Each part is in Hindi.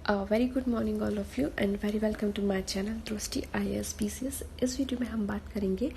Very good morning all of you and very welcome to my channel Drishti IAS PCS। इस वीडियो में हम बात करेंगे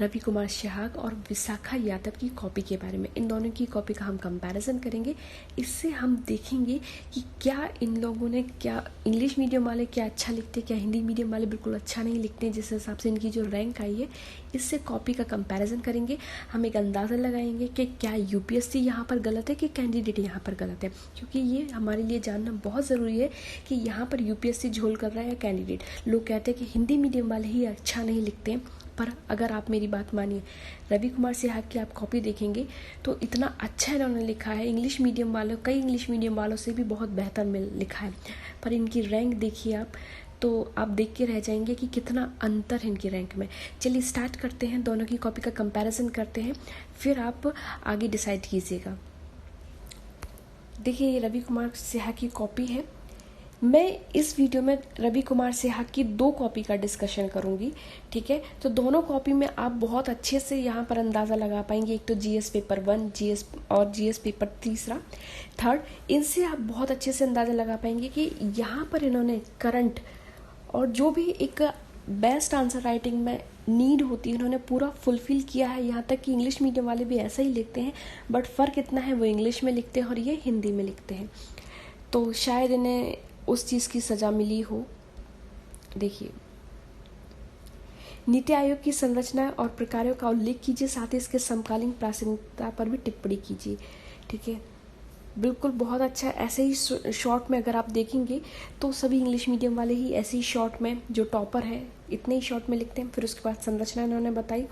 रवि कुमार सिहाग और विशाखा यादव की कॉपी के बारे में। इन दोनों की कॉपी का हम कंपैरिजन करेंगे। इससे हम देखेंगे कि क्या इन लोगों ने, क्या इंग्लिश मीडियम वाले क्या अच्छा लिखते हैं, क्या हिंदी मीडियम वाले बिल्कुल अच्छा नहीं लिखते हैं, जिस हिसाब से इनकी जो रैंक आई है। इससे कॉपी का कंपैरिजन करेंगे। हम एक अंदाज़ा लगाएंगे कि क्या UPSC यहाँ पर गलत है कि कैंडिडेट यहाँ पर गलत है, क्योंकि ये हमारे लिए जानना बहुत ज़रूरी है कि यहाँ पर UPSC झोल कर रहा है या कैंडिडेट। लोग कहते हैं कि हिंदी मीडियम वाले ही अच्छा नहीं लिखते हैं, पर अगर आप मेरी बात मानिए, रवि कुमार सिहाग की आप कॉपी देखेंगे तो इतना अच्छा इन्होंने लिखा है। इंग्लिश मीडियम वालों, कई इंग्लिश मीडियम वालों से भी बहुत बेहतर लिखा है। पर इनकी रैंक देखिए आप, तो आप देख के रह जाएंगे कि कितना अंतर है इनकी रैंक में। चलिए स्टार्ट करते हैं, दोनों की कॉपी का कंपैरिजन करते हैं, फिर आप आगे डिसाइड कीजिएगा। देखिए, ये रवि कुमार सिहाग की कॉपी है। मैं इस वीडियो में रवि कुमार सिहाग की 2 कॉपी का डिस्कशन करूंगी, ठीक है। तो दोनों कॉपी में आप बहुत अच्छे से यहाँ पर अंदाज़ा लगा पाएंगे। एक तो GS पेपर 1 GS और GS पेपर थर्ड, इनसे आप बहुत अच्छे से अंदाज़ा लगा पाएंगे कि यहाँ पर इन्होंने करंट और जो भी एक बेस्ट आंसर राइटिंग में नीड होती है, इन्होंने पूरा फुलफिल किया है। यहाँ तक कि इंग्लिश मीडियम वाले भी ऐसा ही लिखते हैं, बट फ़र्क इतना है, वो इंग्लिश में लिखते हैं और ये हिंदी में लिखते हैं। तो शायद इन्हें उस चीज़ की सज़ा मिली हो। देखिए, नीति आयोग की संरचना और प्रकारों का उल्लेख कीजिए, साथ ही इसके समकालीन प्रासंगिकता पर भी टिप्पणी कीजिए, ठीक है। बिल्कुल बहुत अच्छा। ऐसे ही शॉर्ट में अगर आप देखेंगे तो सभी इंग्लिश मीडियम वाले ही ऐसे ही शॉर्ट में, जो टॉपर है इतने ही शॉर्ट में लिखते हैं। फिर उसके बाद संरचना इन्होंने बताई।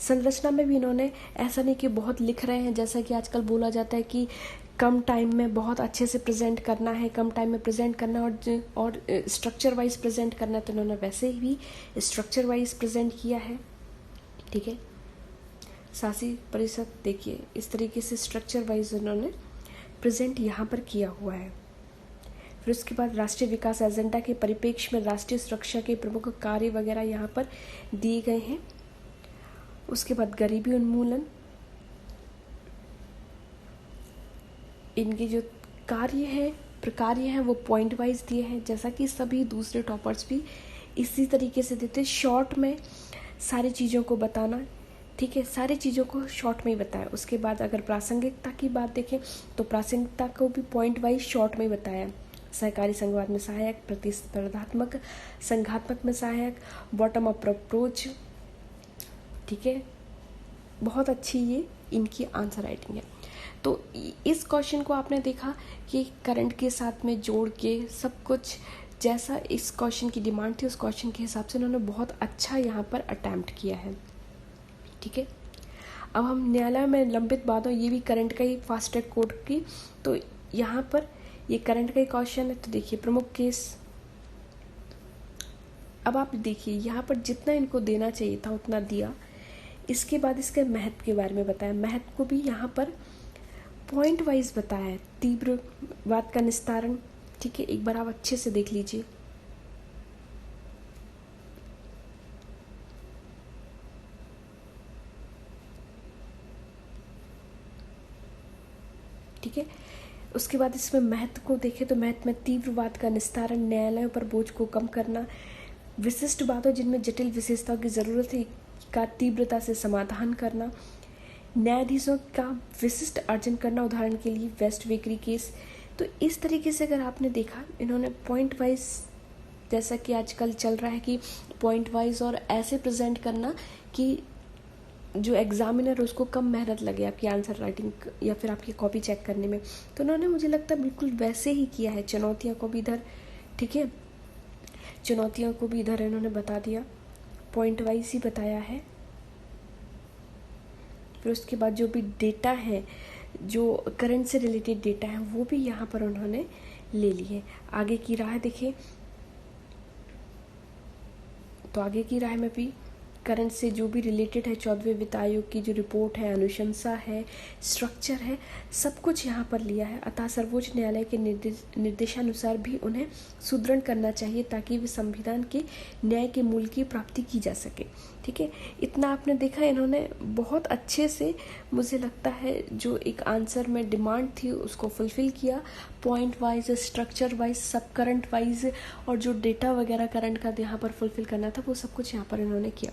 संरचना में भी इन्होंने ऐसा नहीं कि बहुत लिख रहे हैं, जैसा कि आजकल बोला जाता है कि कम टाइम में बहुत अच्छे से प्रेजेंट करना है, कम टाइम में प्रेजेंट करना और स्ट्रक्चर वाइज प्रेजेंट करना है, तो इन्होंने वैसे ही स्ट्रक्चर वाइज प्रेजेंट किया है, ठीक है। शासी परिषद, देखिए इस तरीके से स्ट्रक्चर वाइज उन्होंने प्रेजेंट यहाँ पर किया हुआ है। फिर उसके बाद राष्ट्रीय विकास एजेंडा के परिप्रेक्ष्य में राष्ट्रीय सुरक्षा के प्रमुख कार्य वगैरह यहाँ पर दिए गए हैं। उसके बाद गरीबी उन्मूलन, इनके जो कार्य हैं, प्रकार्य हैं, वो पॉइंट वाइज दिए हैं, जैसा कि सभी दूसरे टॉपर्स भी इसी तरीके से देते हैं। शॉर्ट में सारी चीज़ों को बताना, ठीक है, सारी चीज़ों को शॉर्ट में ही बताया। उसके बाद अगर प्रासंगिकता की बात देखें तो प्रासंगिकता को भी पॉइंट वाइज शॉर्ट में ही बताया। सहकारी संघवाद में सहायक, प्रतिस्पर्धात्मक संघात्मक में सहायक, बॉटम अप अप्रोच, ठीक है। बहुत अच्छी ये इनकी आंसर राइटिंग है। तो इस क्वेश्चन को आपने देखा कि करंट के साथ में जोड़ के सब कुछ, जैसा इस क्वेश्चन की डिमांड थी उस क्वेश्चन के हिसाब से उन्होंने बहुत अच्छा यहाँ पर अटैम्प्ट किया है, ठीक है। अब हम न्यायालय में लंबित वादों, ये भी करंट का ही फास्ट ट्रैक कोर्ट की, तो यहाँ पर ये करंट का ही क्वेश्चन है। तो देखिए, प्रमुख केस, अब आप देखिए यहाँ पर जितना इनको देना चाहिए था उतना दिया। इसके बाद इसके महत्व के बारे में बताया, महत्व को भी यहाँ पर पॉइंट वाइज बताया है। तीव्रवाद का निस्तारण, ठीक है, एक बार आप अच्छे से देख लीजिए। ठीक है, उसके बाद इसमें महत्व को देखें तो महत्व में तीव्रवाद का निस्तारण, न्यायालयों पर बोझ को कम करना, विशिष्ट बातों जिनमें जटिल विशेषताओं की जरूरत है का तीव्रता से समाधान करना, न्यायाधीशों का विशिष्ट अर्जन करना, उदाहरण के लिए वेस्ट बेकरी केस। तो इस तरीके से अगर आपने देखा, इन्होंने पॉइंट वाइज, जैसा कि आजकल चल रहा है कि पॉइंट वाइज और ऐसे प्रेजेंट करना कि जो एग्जामिनर उसको कम मेहनत लगे आपकी आंसर राइटिंग या फिर आपकी कॉपी चेक करने में, तो उन्होंने मुझे लगता है बिल्कुल वैसे ही किया है। चुनौतियों को भी इधर, ठीक है, चुनौतियों को भी इधर इन्होंने बता दिया, पॉइंट वाइज ही बताया है। फिर उसके बाद जो भी डेटा है, जो करंट से रिलेटेड डेटा है, वो भी यहाँ पर उन्होंने ले लिए। आगे की राह देखें तो आगे की राह में भी करंट से जो भी रिलेटेड है 14वें वित्त आयोग की जो रिपोर्ट है, अनुशंसा है, स्ट्रक्चर है, सब कुछ यहाँ पर लिया है। अतः सर्वोच्च न्यायालय के निर्देशानुसार भी उन्हें सुदृढ़ करना चाहिए ताकि वे संविधान के न्याय के मूल की प्राप्ति की जा सके। ठीक है, इतना आपने देखा, इन्होंने बहुत अच्छे से, मुझे लगता है जो एक आंसर में डिमांड थी उसको फुलफिल किया, पॉइंट वाइज, स्ट्रक्चर वाइज, सब करंट वाइज, और जो डेटा वगैरह करंट का यहाँ पर फुलफिल करना था वो सब कुछ यहाँ पर इन्होंने किया।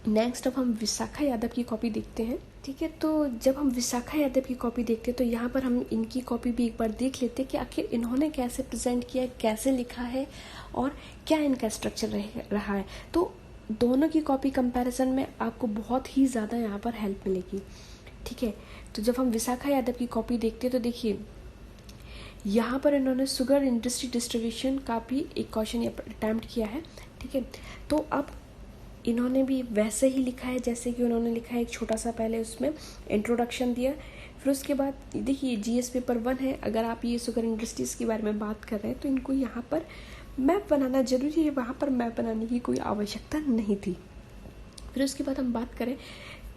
नेक्स्ट अब हम विशाखा यादव की कॉपी देखते हैं। ठीक है, तो जब हम विशाखा यादव की कॉपी देखते हैं तो यहाँ पर हम इनकी कॉपी भी एक बार देख लेते हैं कि आखिर इन्होंने कैसे प्रेजेंट किया है, कैसे लिखा है और क्या इनका स्ट्रक्चर रहा है। तो दोनों की कॉपी कंपैरिजन में आपको बहुत ही ज़्यादा यहाँ पर हेल्प मिलेगी। ठीक है, तो जब हम विशाखा यादव की कॉपी देखते हैं तो देखिए यहाँ पर इन्होंने शुगर इंडस्ट्री डिस्ट्रीब्यूशन का भी एक क्वेश्चन अटैम्प्ट किया है। ठीक है, तो अब इन्होंने भी वैसे ही लिखा है जैसे कि उन्होंने लिखा है, एक छोटा सा पहले उसमें इंट्रोडक्शन दिया, फिर उसके बाद देखिए जीएस पेपर 1 है। अगर आप ये शुगर इंडस्ट्रीज़ के बारे में बात कर रहे हैं तो इनको यहाँ पर मैप बनाना जरूरी है, वहाँ पर मैप बनाने की कोई आवश्यकता नहीं थी। फिर उसके बाद हम बात करें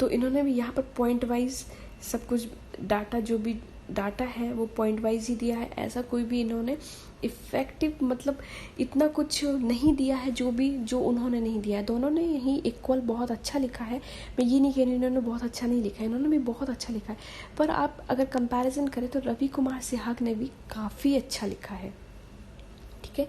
तो इन्होंने भी यहाँ पर पॉइंट वाइज सब कुछ डाटा, जो भी डाटा है वो पॉइंट वाइज ही दिया है। ऐसा कोई भी इन्होंने इफेक्टिव मतलब इतना कुछ नहीं दिया है जो उन्होंने नहीं दिया है। दोनों ने यही इक्वल बहुत अच्छा लिखा है। मैं ये नहीं कह रही इन्होंने बहुत अच्छा नहीं लिखा है, इन्होंने भी बहुत अच्छा लिखा है, पर आप अगर कंपैरिजन करें तो रवि कुमार सिहाग ने भी काफ़ी अच्छा लिखा है। ठीक है,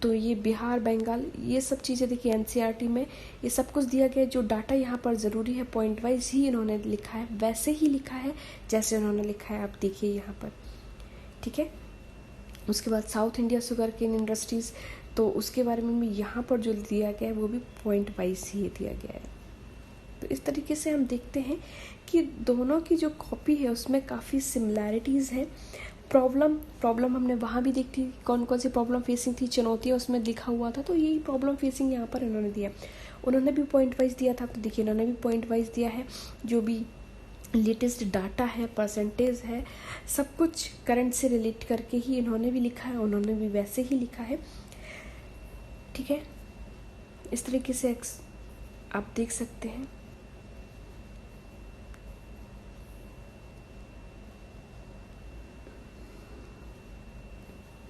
तो ये बिहार, बंगाल, ये सब चीज़ें देखिए एनसीईआरटी में ये सब कुछ दिया गया है। जो डाटा यहाँ पर ज़रूरी है पॉइंट वाइज ही इन्होंने लिखा है, वैसे ही लिखा है जैसे उन्होंने लिखा है, आप देखिए यहाँ पर। ठीक है, उसके बाद South India sugarcane industries, तो उसके बारे में भी यहाँ पर जो दिया गया है वो भी पॉइंट वाइज ही दिया गया है। तो इस तरीके से हम देखते हैं कि दोनों की जो कॉपी है उसमें काफ़ी सिमिलैरिटीज़ है। प्रॉब्लम हमने वहाँ भी देखी, कौन कौन सी प्रॉब्लम फेसिंग थी, चुनौतियाँ उसमें लिखा हुआ था, तो यही प्रॉब्लम फेसिंग यहाँ पर इन्होंने दिया। उन्होंने भी पॉइंट वाइज दिया था, तो देखिए इन्होंने भी पॉइंट वाइज दिया है। जो भी लेटेस्ट डाटा है, परसेंटेज है, सब कुछ करंट से रिलेट करके ही इन्होंने भी लिखा है, उन्होंने भी वैसे ही लिखा है। ठीक है, इस तरीके से आप देख सकते हैं।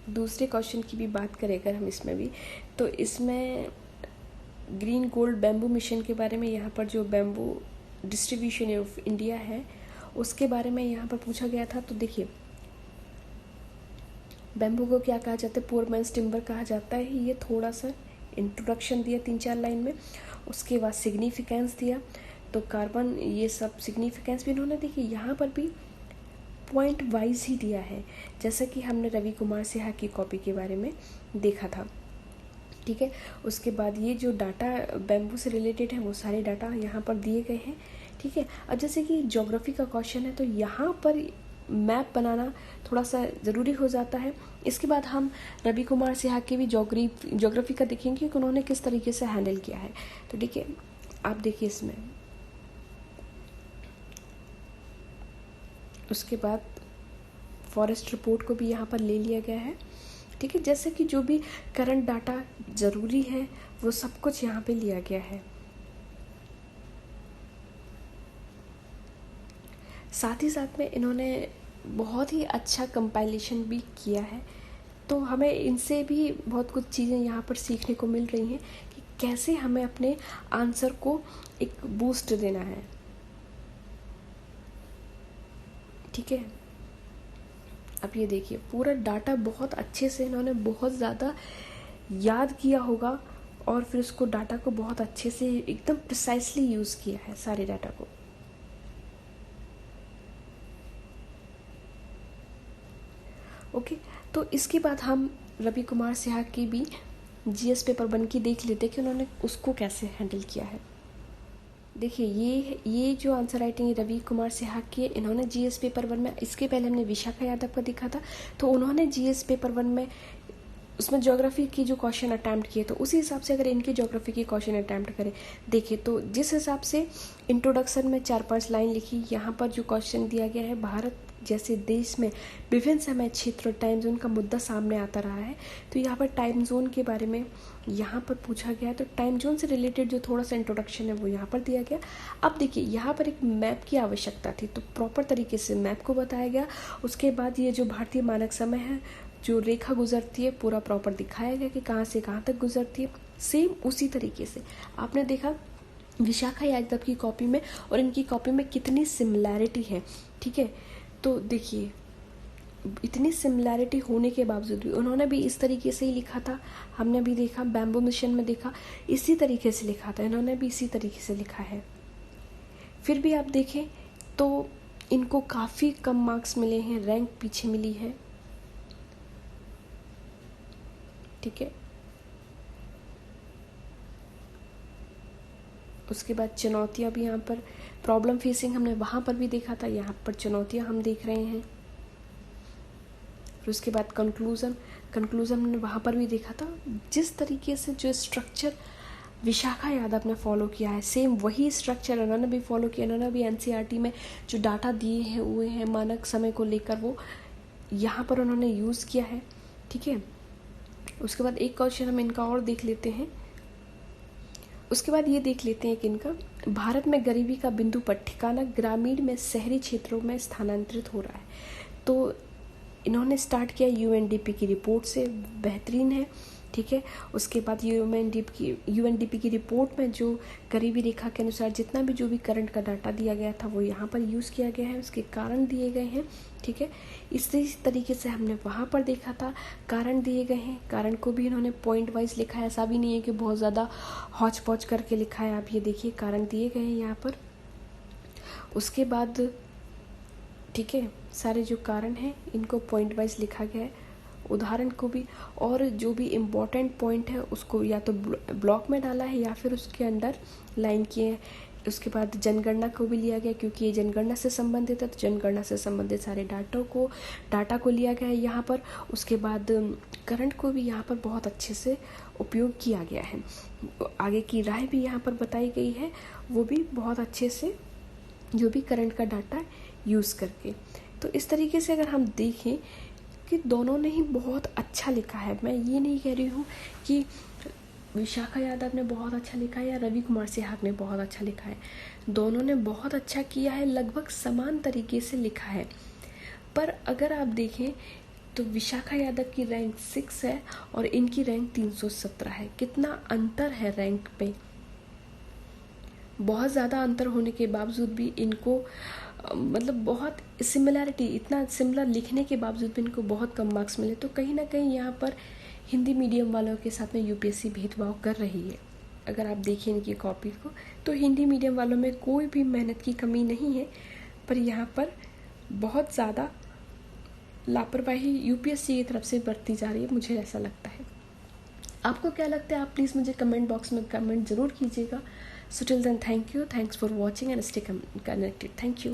दूसरे क्वेश्चन की भी बात करें अगर हम इसमें भी, तो इसमें ग्रीन गोल्ड बैम्बू मिशन के बारे में, यहाँ पर जो बैम्बू डिस्ट्रीब्यूशन ऑफ इंडिया है उसके बारे में यहाँ पर पूछा गया था। तो देखिए बैम्बू को क्या कहा जाता है, पुअर मैन्स टिम्बर कहा जाता है। ये थोड़ा सा इंट्रोडक्शन दिया 3-4 लाइन में, उसके बाद सिग्निफिकेंस दिया, तो कार्बन, ये सब सिग्निफिकेंस भी इन्होंने देखिए यहाँ पर भी पॉइंट वाइज ही दिया है, जैसा कि हमने रवि कुमार सिहाग की कॉपी के बारे में देखा था। ठीक है, उसके बाद ये जो डाटा बैम्बू से रिलेटेड है वो सारे डाटा यहाँ पर दिए गए हैं। ठीक है, अब जैसे कि ज्योग्राफी का क्वेश्चन है तो यहाँ पर मैप बनाना थोड़ा सा ज़रूरी हो जाता है। इसके बाद हम रवि कुमार सिहाग की भी ज्योग्राफी का देखेंगे कि उन्होंने किस तरीके से हैंडल किया है। तो देखिए आप देखिए इसमें, उसके बाद फॉरेस्ट रिपोर्ट को भी यहाँ पर ले लिया गया है। ठीक है, जैसे कि जो भी करंट डाटा ज़रूरी है वो सब कुछ यहाँ पे लिया गया है। साथ ही साथ में इन्होंने बहुत ही अच्छा कंपाइलेशन भी किया है, तो हमें इनसे भी बहुत कुछ चीज़ें यहाँ पर सीखने को मिल रही हैं कि कैसे हमें अपने आंसर को एक बूस्ट देना है। ठीक है, अब ये देखिए पूरा डाटा बहुत अच्छे से इन्होंने बहुत ज़्यादा याद किया होगा और फिर उसको डाटा को बहुत अच्छे से एकदम प्रिसाइसली यूज़ किया है सारे डाटा को। ओके, तो इसके बाद हम रवि कुमार सिहाग की भी जीएस पेपर 1 की देख लेते हैं कि उन्होंने उसको कैसे हैंडल किया है। देखिए ये जो आंसर राइटिंग रवि कुमार सिहाग की है, इन्होंने जीएस पेपर 1 में, इसके पहले हमने विशाखा यादव का देखा था, तो उन्होंने जीएस पेपर 1 में उसमें ज्योग्राफी की जो क्वेश्चन अटैम्प्ट किए, तो उसी हिसाब से अगर इनकी ज्योग्राफी की क्वेश्चन अटैम्प्ट करें, देखिए तो जिस हिसाब से इंट्रोडक्शन में 4-5 लाइन लिखी, यहाँ पर जो क्वेश्चन दिया गया है भारत जैसे देश में विभिन्न समय क्षेत्र और टाइम जोन का मुद्दा सामने आता रहा है, तो यहाँ पर टाइम जोन के बारे में यहाँ पर पूछा गया है। तो टाइम जोन से रिलेटेड जो थोड़ा सा इंट्रोडक्शन है वो यहाँ पर दिया गया। अब देखिए यहाँ पर एक मैप की आवश्यकता थी, तो प्रॉपर तरीके से मैप को बताया गया। उसके बाद ये जो भारतीय मानक समय है, जो रेखा गुजरती है, पूरा प्रॉपर दिखाया गया कि कहाँ से कहाँ तक गुजरती है। सेम उसी तरीके से आपने देखा विशाखा यादव की कॉपी में और इनकी कॉपी में कितनी सिमिलैरिटी है, ठीक है। तो देखिए इतनी सिमिलैरिटी होने के बावजूद भी उन्होंने भी इस तरीके से ही लिखा था। हमने भी देखा बैम्बू मिशन में, देखा इसी तरीके से लिखा था, इन्होंने भी इसी तरीके से लिखा है। फिर भी आप देखें तो इनको काफ़ी कम मार्क्स मिले हैं, रैंक पीछे मिली है, ठीक है। उसके बाद चुनौतियाँ भी यहाँ पर प्रॉब्लम फेसिंग हमने वहाँ पर भी देखा था, यहाँ पर चुनौतियाँ हम देख रहे हैं। फिर उसके बाद कंक्लूज़न हमने वहाँ पर भी देखा था। जिस तरीके से जो स्ट्रक्चर विशाखा यादव ने फॉलो किया है, सेम वही स्ट्रक्चर उन्होंने भी फॉलो किया। उन्होंने भी एनसीईआरटी में जो डाटा दिए हुए हैं मानक समय को लेकर, वो यहाँ पर उन्होंने यूज़ किया है, ठीक है। उसके बाद एक क्वेश्चन हम इनका और देख लेते हैं। उसके बाद ये देख लेते हैं कि इनका भारत में गरीबी का बिंदु पर ठिकाना ग्रामीण में शहरी क्षेत्रों में स्थानांतरित हो रहा है। तो इन्होंने स्टार्ट किया यूएनडीपी की रिपोर्ट से, बेहतरीन है, ठीक है। उसके बाद यूएनडीपी की रिपोर्ट में जो गरीबी रेखा के अनुसार जितना भी जो भी करंट का डाटा दिया गया था वो यहाँ पर यूज़ किया गया है, उसके कारण दिए गए हैं, ठीक है। इसी तरीके से हमने वहाँ पर देखा था, कारण दिए गए हैं। कारण को भी इन्होंने पॉइंट वाइज लिखा है, ऐसा भी नहीं है कि बहुत ज़्यादा हौच पौच करके लिखा है। आप ये देखिए कारण दिए गए हैं यहाँ पर। उसके बाद ठीक है, सारे जो कारण हैं इनको पॉइंट वाइज लिखा गया है, उदाहरण को भी, और जो भी इम्पोर्टेंट पॉइंट है उसको या तो ब्लॉक में डाला है या फिर उसके अंदर लाइन किए हैं। उसके बाद जनगणना को भी लिया गया क्योंकि ये जनगणना से संबंधित है, तो जनगणना से संबंधित सारे डाटा को लिया गया है यहाँ पर। उसके बाद करंट को भी यहाँ पर बहुत अच्छे से उपयोग किया गया है। आगे की राय भी यहाँ पर बताई गई है, वो भी बहुत अच्छे से, जो भी करंट का डाटा यूज़ करके। तो इस तरीके से अगर हम देखें कि दोनों ने ही बहुत अच्छा लिखा है। मैं ये नहीं कह रही हूँ कि विशाखा यादव ने बहुत अच्छा लिखा है या रवि कुमार सिहाग ने बहुत अच्छा लिखा है, दोनों ने बहुत अच्छा किया है, लगभग समान तरीके से लिखा है। पर अगर आप देखें तो विशाखा यादव की रैंक 6 है और इनकी रैंक 317 है। कितना अंतर है रैंक पे, बहुत ज़्यादा अंतर होने के बावजूद भी इनको मतलब बहुत सिमिलैरिटी, इतना सिमिलर लिखने के बावजूद भी इनको बहुत कम मार्क्स मिले। तो कहीं ना कहीं यहाँ पर हिंदी मीडियम वालों के साथ में यूपीएससी भेदभाव कर रही है। अगर आप देखिए इनकी कॉपी को तो हिंदी मीडियम वालों में कोई भी मेहनत की कमी नहीं है, पर यहाँ पर बहुत ज़्यादा लापरवाही यूपीएससी की तरफ से बरती जा रही है, मुझे ऐसा लगता है। आपको क्या लगता है, आप प्लीज़ मुझे कमेंट बॉक्स में कमेंट ज़रूर कीजिएगा। So till then, thanks for watching and stay connected. Thank you.